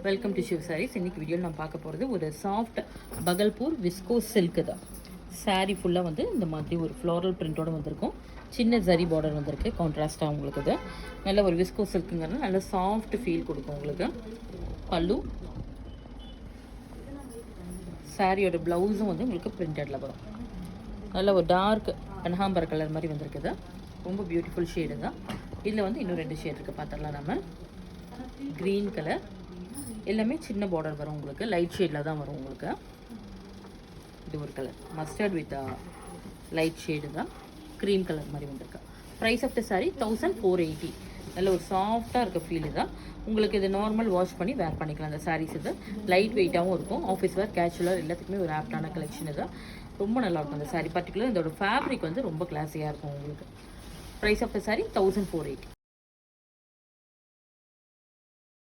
Welcome to Shiv saris. இன்னைக்கு வீடியோவில் நான் பார்க்க போகிறது ஒரு சாஃப்ட் பகல்பூர் விஸ்கோ சில்க்கு தான். சாரீ ஃபுல்லாக வந்து இந்த மாதிரி ஒரு ஃப்ளோரல் பிரிண்டோடு வந்திருக்கும். சின்ன ஜரி பார்டர் வந்திருக்கு கான்ட்ராஸ்ட்டாக உங்களுக்கு. இது நல்ல ஒரு விஸ்கோ சில்க்குங்கிறது நல்ல சாஃப்ட் ஃபீல் கொடுக்கும் உங்களுக்கு. பல்லு சாரியோட ப்ளவுஸும் வந்து உங்களுக்கு பிரிண்டடில் வரும். நல்ல ஒரு டார்க் கனகாம்பர கலர் மாதிரி வந்திருக்குது. ரொம்ப பியூட்டிஃபுல் ஷேடு தான். இதில் வந்து இன்னும் 2 ஷேட் இருக்குது, பார்த்துடலாம் நம்ம. க்ரீன் கலர், எல்லாமே சின்ன பார்டர் வரும் உங்களுக்கு, லைட் ஷேடில் தான் வரும் உங்களுக்கு. இது ஒரு colour mustard with light shade தான், க்ரீம் கலர் மாதிரி வந்திருக்கு. Price of the sari 1480. நல்ல ஒரு சாஃப்டாக இருக்க ஃபீல் தான் உங்களுக்கு. இது நார்மல் வாஷ் பண்ணி வேர் பண்ணிக்கலாம். அந்த சாரீஸ் இது லைட் வெயிட்டாகவும் இருக்கும். ஆஃபீஸ் வேர், கேஷுவலாக எல்லாத்துக்குமே ஒரு ஆப்டான கலெக்ஷன் இதுதான். ரொம்ப நல்லாயிருக்கும் அந்த சாரீ. பர்டிகுலர் இதோட ஃபேப்ரிக் வந்து ரொம்ப கிளாஸியாக இருக்கும் உங்களுக்கு. Price of the sari 1480.